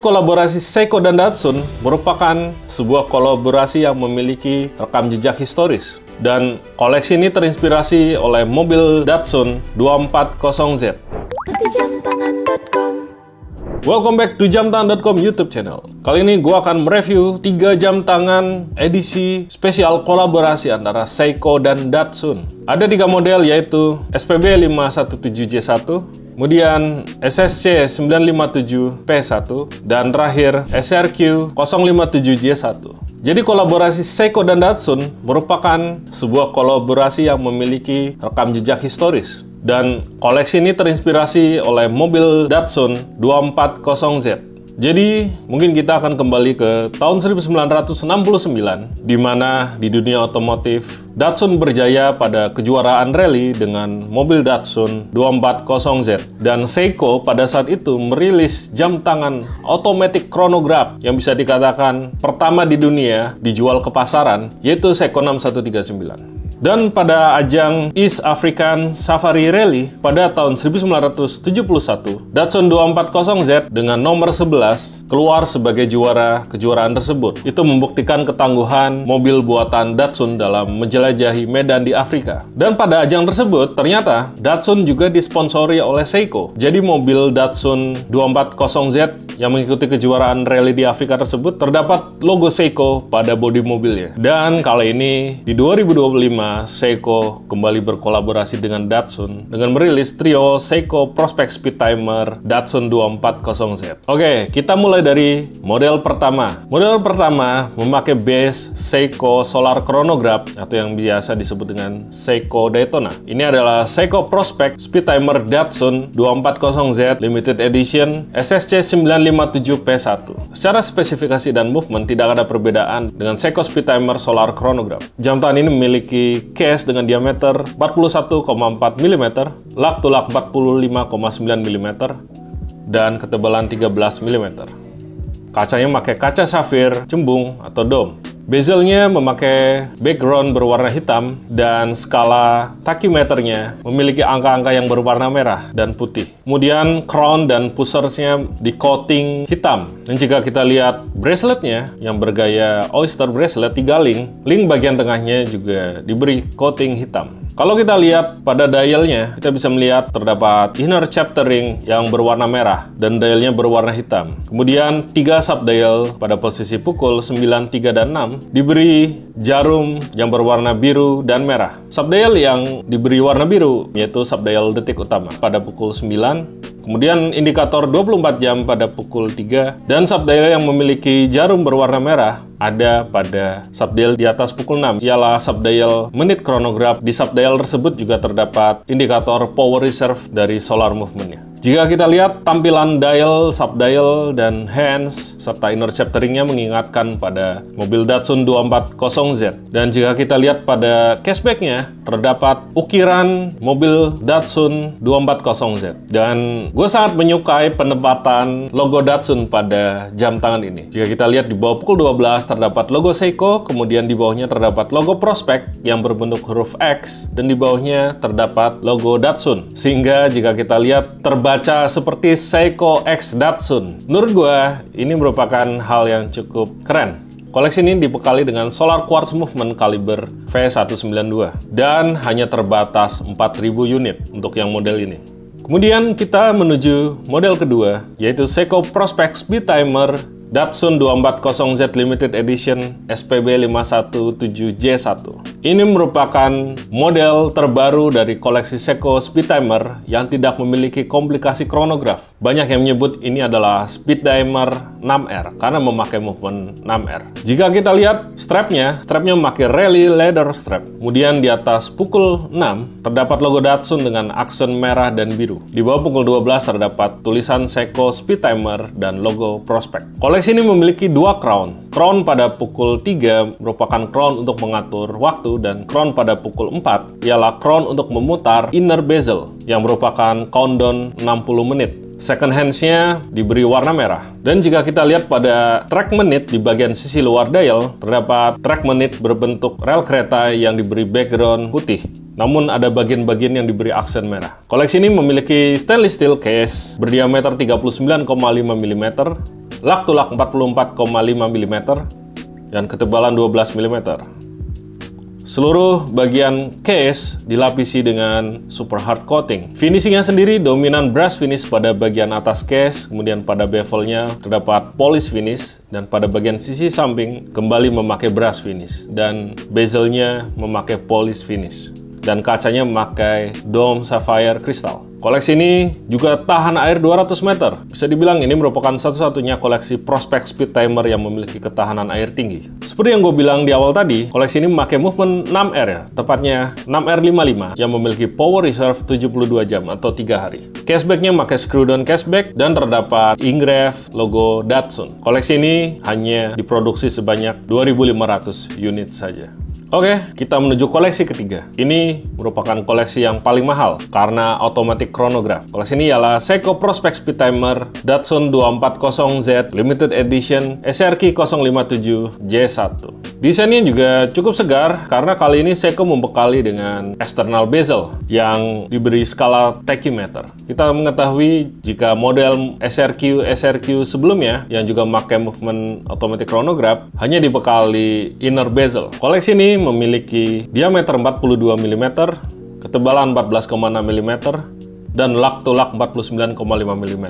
kolaborasi Seiko dan Datsun merupakan sebuah kolaborasi yang memiliki rekam jejak historis. Dan koleksi ini terinspirasi oleh mobil Datsun 240Z. Welcome back to jamtangan.com YouTube channel. Kali ini gue akan mereview 3 jam tangan edisi spesial kolaborasi antara Seiko dan Datsun. Ada 3 model yaitu SPB 517J1, kemudian SSC 957P1, dan terakhir SRQ 057J1. Jadi kolaborasi Seiko dan Datsun merupakan sebuah kolaborasi yang memiliki rekam jejak historis. Dan koleksi ini terinspirasi oleh mobil Datsun 240Z. Jadi, mungkin kita akan kembali ke tahun 1969, di mana di dunia otomotif, Datsun berjaya pada kejuaraan rally dengan mobil Datsun 240Z. Dan Seiko pada saat itu merilis jam tangan automatic chronograph yang bisa dikatakan pertama di dunia dijual ke pasaran, yaitu Seiko 6139. Dan pada ajang East African Safari Rally pada tahun 1971, Datsun 240Z dengan nomor 11 keluar sebagai juara kejuaraan tersebut. Itu membuktikan ketangguhan mobil buatan Datsun dalam menjelajahi medan di Afrika. Dan pada ajang tersebut, ternyata Datsun juga disponsori oleh Seiko. Jadi mobil Datsun 240Z yang mengikuti kejuaraan rally di Afrika tersebut terdapat logo Seiko pada bodi mobilnya. Dan kali ini di 2025, Seiko kembali berkolaborasi dengan Datsun dengan merilis trio Seiko Prospect Speed Timer Datsun 240Z. Oke, kita mulai dari model pertama. Model pertama memakai base Seiko Solar Chronograph atau yang biasa disebut dengan Seiko Daytona. Ini adalah Seiko Prospect Speed Timer Datsun 240Z Limited Edition SSC 957P1. Secara spesifikasi dan movement tidak ada perbedaan dengan Seiko Speed Timer Solar Chronograph. Jam tangan ini memiliki case dengan diameter 41,4 mm, lug to lug 45,9 mm, dan ketebalan 13 mm. Kacanya memakai kaca safir cembung atau dome. Bezelnya memakai background berwarna hitam dan skala tachymeternya memiliki angka-angka yang berwarna merah dan putih. Kemudian crown dan pushersnya di coating hitam. Dan jika kita lihat braceletnya yang bergaya oyster bracelet 3 link bagian tengahnya juga diberi coating hitam. Kalau kita lihat pada dialnya, kita bisa melihat terdapat inner chapter ring yang berwarna merah dan dialnya berwarna hitam. Kemudian 3 subdial pada posisi pukul 9, 3, dan 6 diberi jarum yang berwarna biru dan merah. Subdial yang diberi warna biru yaitu subdial detik utama pada pukul 9. Kemudian indikator 24 jam pada pukul 3, dan subdial yang memiliki jarum berwarna merah ada pada subdial di atas pukul 6, ialah subdial menit chronograph. Di subdial tersebut juga terdapat indikator power reserve dari solar movement-nya. Jika kita lihat tampilan dial, subdial, dan hands, serta inner chapter ring-nya mengingatkan pada mobil Datsun 240Z. Dan jika kita lihat pada cashback-nya, terdapat ukiran mobil Datsun 240Z. Dan gue sangat menyukai penempatan logo Datsun pada jam tangan ini. Jika kita lihat di bawah pukul 12, terdapat logo Seiko, kemudian di bawahnya terdapat logo Prospect yang berbentuk huruf X, dan di bawahnya terdapat logo Datsun. Sehingga jika kita lihat terbaca seperti Seiko X Datsun. Menurut gue, ini merupakan hal yang cukup keren. Koleksi ini dibekali dengan Solar Quartz Movement kaliber V192 dan hanya terbatas 4.000 unit untuk yang model ini. Kemudian kita menuju model kedua, yaitu Seiko Prospect Speed Timer Datsun 240Z Limited Edition SPB 517J1. Ini merupakan model terbaru dari koleksi Seiko Speed Timer yang tidak memiliki komplikasi chronograph. Banyak yang menyebut ini adalah Speed Timer 6R karena memakai movement 6R. Jika kita lihat strapnya memakai rally leather strap. Kemudian di atas pukul 6 terdapat logo Datsun dengan aksen merah dan biru. Di bawah pukul 12 terdapat tulisan Seiko Speed Timer dan logo Prospect. Koleksi ini memiliki 2 crown. Crown pada pukul 3 merupakan crown untuk mengatur waktu, dan crown pada pukul 4 ialah crown untuk memutar inner bezel yang merupakan countdown 60 menit. Second hands-nya diberi warna merah. Dan jika kita lihat pada track menit di bagian sisi luar dial, terdapat track menit berbentuk rel kereta yang diberi background putih. Namun ada bagian-bagian yang diberi aksen merah. Koleksi ini memiliki stainless steel case berdiameter 39,5 mm lak to lak 44,5 mm, dan ketebalan 12 mm. Seluruh bagian case dilapisi dengan super hard coating. Finishingnya sendiri dominan brush finish pada bagian atas case, kemudian pada bevelnya terdapat polish finish, dan pada bagian sisi samping kembali memakai brush finish, dan bezelnya memakai polish finish. Dan kacanya memakai dome sapphire crystal. Koleksi ini juga tahan air 200 meter. Bisa dibilang ini merupakan satu-satunya koleksi Prospex Speed Timer yang memiliki ketahanan air tinggi. Seperti yang gue bilang di awal tadi, koleksi ini memakai movement 6R ya, tepatnya 6R55 yang memiliki power reserve 72 jam atau 3 hari. Casebacknya memakai screw down caseback dan terdapat engrave logo Datsun. Koleksi ini hanya diproduksi sebanyak 2.500 unit saja. Oke, kita menuju koleksi ketiga. Ini merupakan koleksi yang paling mahal karena automatic chronograph. Koleksi ini ialah Seiko Prospex Speed Timer Datsun 240Z Limited Edition SRQ 057J1. Desainnya juga cukup segar karena kali ini Seiko membekali dengan external bezel yang diberi skala tachymeter. Kita mengetahui jika model SRQ sebelumnya yang juga memakai movement automatic chronograph hanya dibekali inner bezel. Koleksi ini memiliki diameter 42 mm, ketebalan 14,6 mm, dan lak to lak 49,5 mm.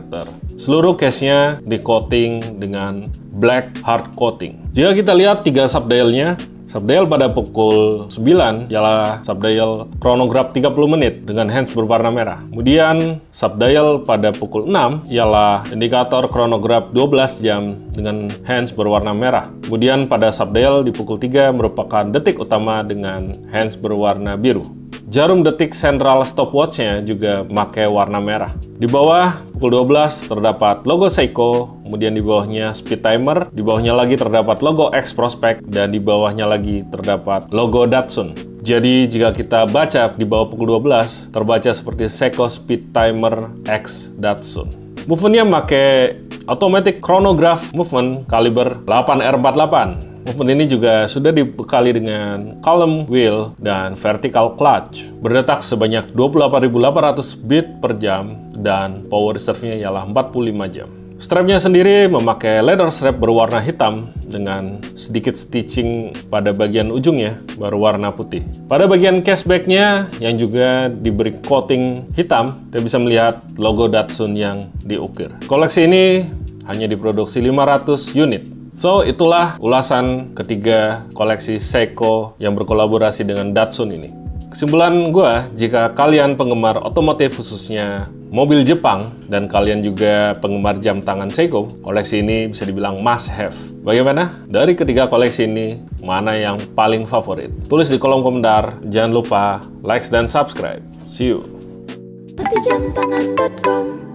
Seluruh case-nya di-coating dengan black hard coating. Jika kita lihat 3 subdial-nya, subdial pada pukul 9 ialah subdial chronograph 30 menit dengan hands berwarna merah. Kemudian subdial pada pukul 6 ialah indikator chronograph 12 jam dengan hands berwarna merah. Kemudian pada subdial di pukul 3 merupakan detik utama dengan hands berwarna biru. Jarum detik central stopwatch-nya juga memakai warna merah. Di bawah pukul 12 terdapat logo Seiko, kemudian di bawahnya speed timer, di bawahnya lagi terdapat logo X Prospex, dan di bawahnya lagi terdapat logo Datsun. Jadi jika kita baca di bawah pukul 12, terbaca seperti Seiko Speed Timer X Datsun. Movementnya memakai automatic chronograph movement kaliber 8R48. Movement ini juga sudah dibekali dengan column wheel dan vertical clutch. Berdetak sebanyak 28.800 beat per jam dan power reserve-nya ialah 45 jam. Strapnya sendiri memakai leather strap berwarna hitam dengan sedikit stitching pada bagian ujungnya berwarna putih. Pada bagian caseback-nya yang juga diberi coating hitam, kita bisa melihat logo Datsun yang diukir. Koleksi ini hanya diproduksi 500 unit. So, itulah ulasan ketiga koleksi Seiko yang berkolaborasi dengan Datsun ini. Kesimpulan gue, jika kalian penggemar otomotif khususnya mobil Jepang dan kalian juga penggemar jam tangan Seiko, koleksi ini bisa dibilang must have. Bagaimana? Dari ketiga koleksi ini, mana yang paling favorit? Tulis di kolom komentar, jangan lupa like dan subscribe. See you! Pasti jamtangan.com